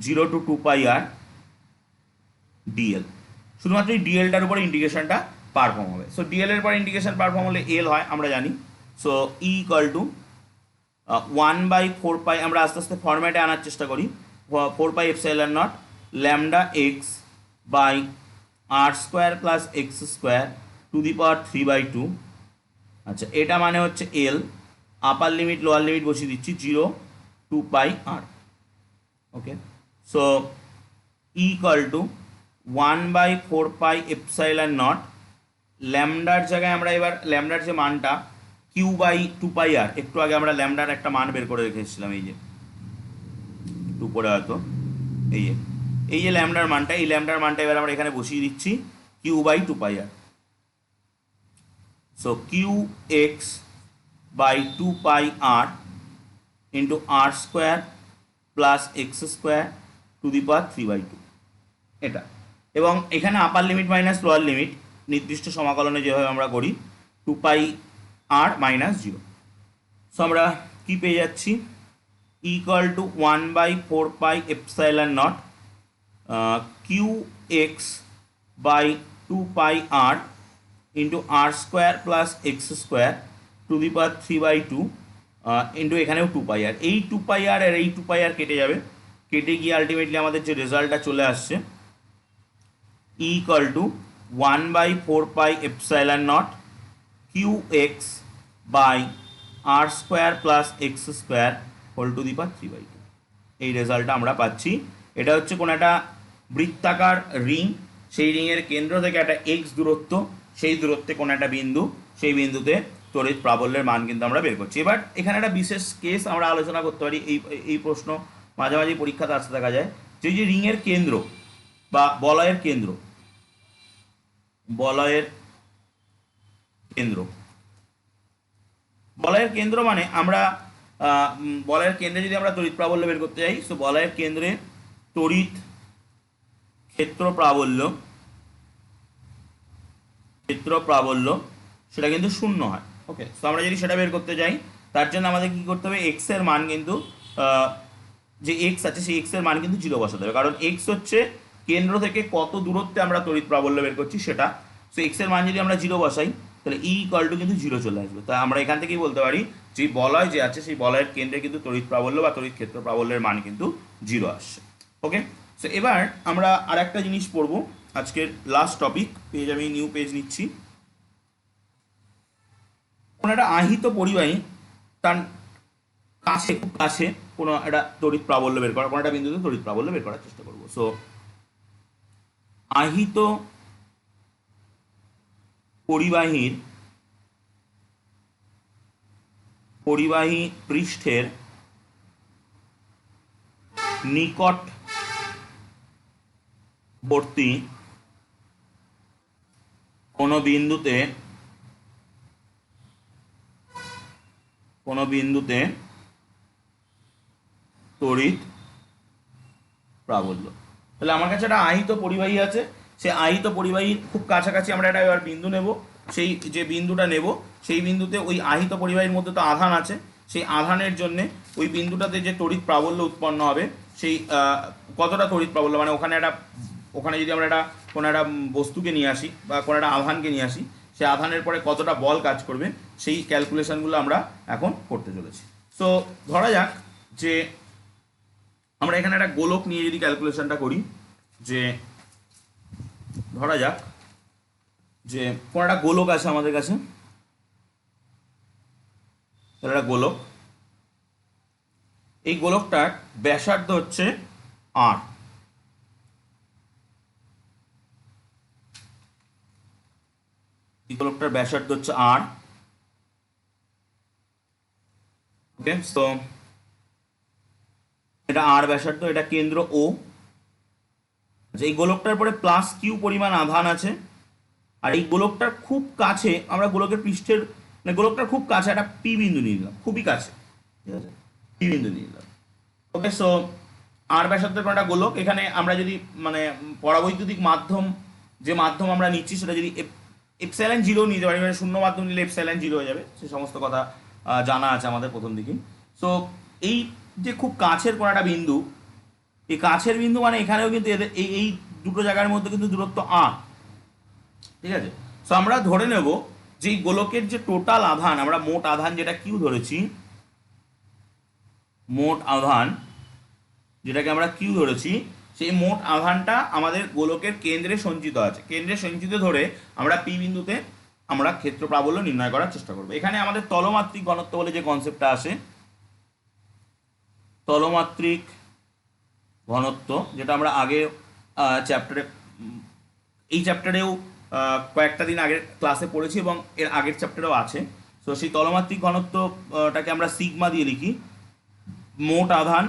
0 to 2 pi R D L. শুধুমাত্র এই ডিএলটার উপরে ইন্টিগ্রেশনটা perform হবে। So D L এর পর integration perform হলে এল হয় আমরা জানি। So E equal to 1/4 pi, আমরা আস্তে আস্তে ফরম্যাটে আনার চেষ্টা করি, 4 pi epsilon naught lambda X by R square plus x square to the power 3/2। আচ্ছা, এটা মানে হচ্ছে L, upper limit lower limit বসিয়ে দিচ্ছি 0 to 2 pi R. Okay, so equal to 1/4 pi epsilon naught ল্যামডার জায়গায় আমরা এবার ল্যামডার যে মানটা Q/2 পাই আর, একটু আগে আমরা ল্যামডার একটা মান বের করে রেখেছিলাম, এই যে একটু উপরে হয়তো, এই যে ল্যামডার মানটা, এই ল্যামডার মানটা এবার আমরা এখানে বসিয়ে দিচ্ছি Q/2 pi R. So Qx/2 pi R into R square plus x square to the power 3/2 এটা। এবং এখানে upper limit minus lower limit নির্দিষ্ট সমাকলনে যেভাবে আমরা করি 2 পাই আর-0। সো আমরা কি পেয়ে যাচ্ছি, equal to 1/4 pi epsilon naught Qx/2 pi R into R square plus x square to the power 3/2 into এখানেও 2 পাই আর। এই 2 পাই আর আর এই 2 পাই আর কেটে যাবে, কেটে গিয়ে আলটিমেটলি আমাদের যে রেজাল্টটা চলে আসছে equal to 1/4 pi epsilon naught Qx/আর square plus x square whole to the power 3/2। এই রেজাল্টটা আমরা পাচ্ছি। এটা হচ্ছে কোনো একটা বৃত্তাকার রিং, সেই রিংয়ের কেন্দ্র থেকে একটা এক্স দূরত্ব, সেই দূরত্বে কোনো একটা বিন্দু, সেই বিন্দুতে তড়িৎ প্রাবল্যের মান কিন্তু আমরা বের করছি। এবার এখানে একটা বিশেষ কেস আমরা আলোচনা করতে পারি, এই প্রশ্ন মাঝে মাঝে পরীক্ষাতে আসতে দেখা যায়, যে রিংয়ের কেন্দ্র বা বলয়ের কেন্দ্র, বলয়ের কেন্দ্র মানে আমরা বলয়ের কেন্দ্রে যদি আমরা তড়িৎ প্রাবল্য বের করতে যাই, সো বলয়ের কেন্দ্রে তড়িৎ ক্ষেত্র প্রাবল্য সেটা কিন্তু শূন্য হয়। ওকে, সো আমরা যদি সেটা বের করতে যাই, তার জন্য আমাদের কি করতে হবে, এক্স এর মান কিন্তু যে এক্স আছে সেই এক্স এর মান কিন্তু 0 বসাতে হবে, কারণ এক্স হচ্ছে কেন্দ্র থেকে কত দূরত্বে আমরা তড়িৎ প্রাবল্য বের করছি সেটা। সো এক্স এর মান যদি আমরা 0 বসাই, তাহলে ই ইকুয়াল টু কিন্তু 0 চলে আসবে। তাই আমরা এখান থেকেই বলতে পারি যে বলয় যে আছে সেই বলয়ের কেন্দ্রে কিন্তু তড়িৎ প্রাবল্য বা তড়িৎ ক্ষেত্র প্রাবল্যের মান কিন্তু 0 আসছে। ওকে, সো এবার আমরা আর একটা জিনিস পড়বো, আজকের লাস্ট টপিক। পেজ আমি নিউ পেজ নিচ্ছি। কোনো একটা আহিত পরিবাহী তার কাছে, খুব কাছে কোনো একটা তড়িৎ প্রাবল্য বের করা, কোনো একটা বিন্দুতে তড়িৎ প্রাবল্য বের করার চেষ্টা করবো। সো আহিত পরিবাহী পৃষ্ঠের নিকটবর্তী কোনো বিন্দুতে তড়িৎ প্রাবল্য। তাহলে আমার কাছে একটা আহিত পরিবাহী আছে, সে আহিত পরিবাহীর খুব কাছাকাছি আমরা একটা এবার বিন্দু নেব। সেই যে বিন্দুটা নেব, সেই বিন্দুতে ওই আহিত পরিবাহীর মধ্যে তো আধান আছে, সেই আধানের জন্যে ওই বিন্দুটাতে যে তড়িৎ প্রাবল্য উৎপন্ন হবে, সেই কতটা তড়িৎ প্রাবল্য, মানে ওখানে যদি আমরা কোনো একটা বস্তুকে নিয়ে আসি বা কোনো একটা আধানকে নিয়ে আসি, সেই আধানের পরে কতটা বল কাজ করবে, সেই ক্যালকুলেশনগুলো আমরা এখন করতে চলেছি। সো ধরা যাক যে আমরা এখানে একটা গোলক নিয়ে যদি ক্যালকুলেশনটা করি, যে ধরা যাক যে কোনো একটা গোলক আছে আমাদের কাছে, একটা গোলক, এই গোলকটার ব্যাসার্ধ হচ্ছে আর। এই গোলকটার ব্যাসার্ধ হচ্ছে আর। ওকে, সো এটা আর ব্যাসার্ধ, এটা কেন্দ্র ও। আচ্ছা, এই গোলকটার পরে প্লাস কিউ পরিমাণ আধান আছে, আর এই গোলকটার খুব কাছে আমরা গোলকের পৃষ্ঠের মানে গোলকটার খুব কাছে একটা পি বিন্দু নিয়ে নিলাম, খুবই কাছে, ঠিক আছে, পি বিন্দু নিয়ে নিলাম। ওকে, সো আর ব্যাসার্ধের কোনো একটা গোলক, এখানে আমরা যদি মানে পরাবৈদ্যুতিক মাধ্যম যে মাধ্যম আমরা নিচ্ছি সেটা যদি এপসাইলন জিরো নিতে পারি, মানে শূন্য মাধ্যম নিলে এপসাইলন জিরো হয়ে যাবে, সে সমস্ত কথা জানা আছে আমাদের প্রথম দিকেই। সো এই যে খুব কাছের কোনো একটা বিন্দু, এই কাছের বিন্দু মানে এখানেও কিন্তু এদের এই দুটো জায়গার মধ্যে কিন্তু দূরত্ব আর, ঠিক আছে। সো আমরা ধরে নেব যে এই গোলকের যে টোটাল আধান, আমরা মোট আধান যেটা কিউ ধরেছি, মোট আধান যেটাকে আমরা কিউ ধরেছি, সেই মোট আধানটা আমাদের গোলকের কেন্দ্রে সঞ্চিত আছে। কেন্দ্রে সঞ্চিত ধরে আমরা পি বিন্দুতে আমরা ক্ষেত্র প্রাবল্য নির্ণয় করার চেষ্টা করব। এখানে আমাদের তলমাত্রিক ঘনত্ব বলে যে কনসেপ্টটা আসে, তলমাত্রিক ঘনত্ব, যেটা আমরা আগে চ্যাপ্টারে এই চ্যাপ্টারেও কয়েকটা দিন আগের ক্লাসে পড়েছি এবং এর আগের চ্যাপ্টারেও আছে। তো সেই তলমাত্রিক ঘনত্বটাকে আমরা সিগমা দিয়ে লিখি, মোট আধান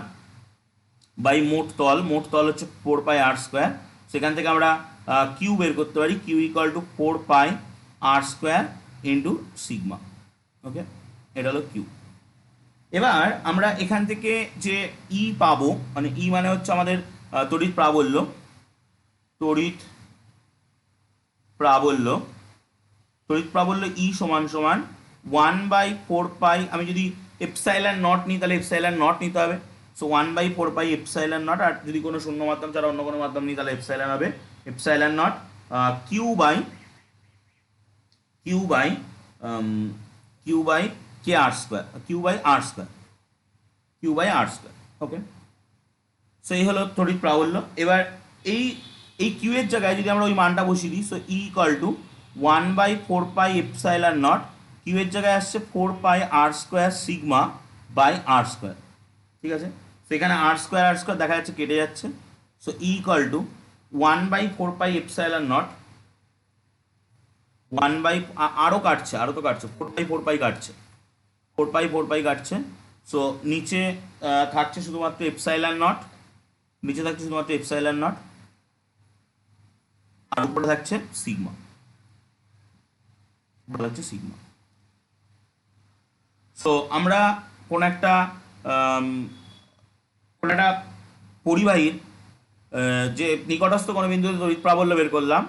বাই মোট তল, মোট তল হচ্ছে 4 পাই আর স্কোয়ার। সেখান থেকে আমরা কিউ বের করতে পারি, Q equal to 4 pi R square into sigma. Okay, এটা হলো কিউ। এবার আমরা এখান থেকে যে ই পাবো, মানে ই মানে হচ্ছে আমাদের তড়িৎ প্রাবল্য, তড়িৎ প্রাবল্য, তড়িৎ প্রাবল্য ই সমান সমান 1/4 পাই, আমি যদি এপসাইলন নট নিই তাহলে এপসাইলন নট নিতে হবে। সো 1/4 পাই এপসাইলন নট, আর যদি কোনো শূন্য মাধ্যম ছাড়া অন্য কোনো মাধ্যম নিই তাহলে এপসাইলন হবে epsilon naught q by q by q by কে r square, q by R square, q by R square. Okay, so এই হলো তড়িৎ প্রাবল্য। এবার এই এই কিউ এর জায়গায় যদি আমরা ওই মানটা বসিয়ে দিই, so E equal to 1/4 pi epsilon naught, Q এর জায়গায় আসছে 4 pi R square sigma by R square, ঠিক আছে। সেখানে আর স্কোয়ার দেখা যাচ্ছে কেটে যাচ্ছে। So E equal to 1/4 pi epsilon naught, 1 by আরও কাটছে, আরও তো কাটছে, 4 পাই কাটছে, 4 পাই কাটছে। সো নিচে থাকছে শুধুমাত্র এপসাইলন নট, নিচে থাকছে শুধুমাত্র এপসাইলন নট, আর উপরে থাকছে সিগমা, উপরে থাকছে সিগমা। সো আমরা কোন একটা পরিবাহীর যে নিকটস্থ কোনো বিন্দুতে তড়িৎ প্রাবল্য বের করলাম,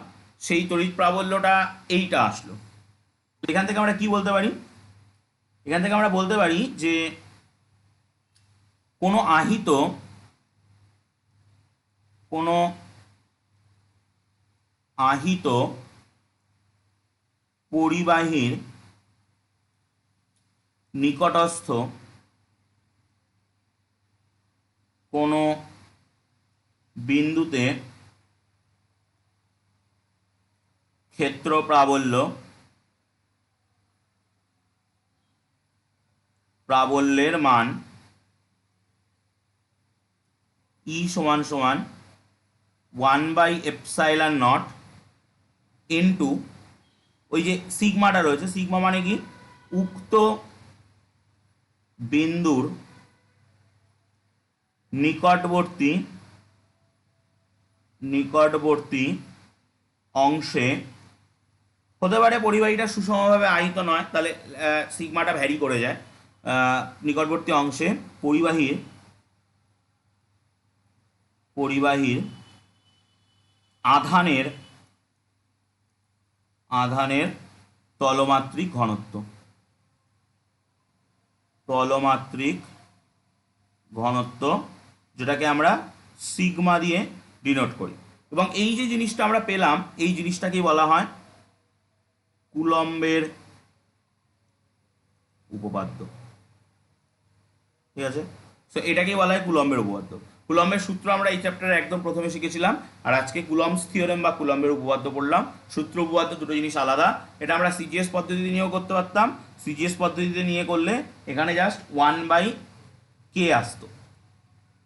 সেই তড়িৎ প্রাবল্যটা এইটা আসলো। এখান থেকে আমরা কি বলতে পারি, এখান থেকে আমরা বলতে পারি যে কোনো আহিত পরিবাহীর নিকটস্থ কোনো বিন্দুতে ক্ষেত্র প্রাবল্য, প্রাবল্যের মান ই সমান সমান 1/ε0 ইন্টু ওই যে সিগমাটা রয়েছে, সিগমা মানে কি, উক্ত বিন্দুর নিকটবর্তী অংশে, হতে পারে পরিবাহীটা সুষমভাবে আহিত নয়, তাহলে সিগমাটা ভ্যারি করে যায়, নিকটবর্তী অংশে পরিবাহীর আধানের তলমাত্রিক ঘনত্ব, যেটাকে আমরা সিগমা দিয়ে ডিনোট করি। এবং এই যে জিনিসটা আমরা পেলাম, এই জিনিসটাকেই বলা হয় কুলম্বের উপপাদ্য, ঠিক আছে। সো এটাকেই বলা হয় কুলম্বের উপপাদ্য। কুলম্বের সূত্র আমরা এই চ্যাপ্টারে একদম প্রথমে শিখেছিলাম, আর আজকে কুলম্বস থিওরেম বা কুলম্বের উপপাদ্য পড়লাম। সূত্র উপপাদ্য দুটো জিনিস আলাদা। এটা আমরা সিজিএস পদ্ধতিতে নিয়েও করতে পারতাম, সিজিএস পদ্ধতিতে নিয়ে করলে এখানে জাস্ট 1/k আসতো।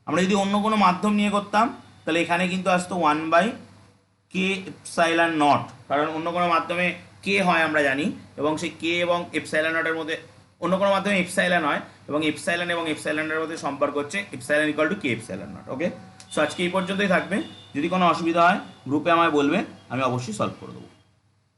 আমরা যদি অন্য কোনো মাধ্যম নিয়ে করতাম তাহলে এখানে কিন্তু আসতো 1/k এপসাইলন নট, কারণ অন্য কোনো মাধ্যমে কে হয় আমরা জানি, এবং সেই কে এবং এপসাইলন নটের মধ্যে অন্য কোনো মাধ্যমে এপসাইলন হয়, এবং এপসাইলনের মধ্যে সম্পর্ক হচ্ছে epsilon equal to K epsilon not. Okay, so আজকে এই পর্যন্তই থাকবে। যদি কোনো অসুবিধা হয় গ্রুপে আমায় বলবে, আমি অবশ্যই সলভ করে দেবো।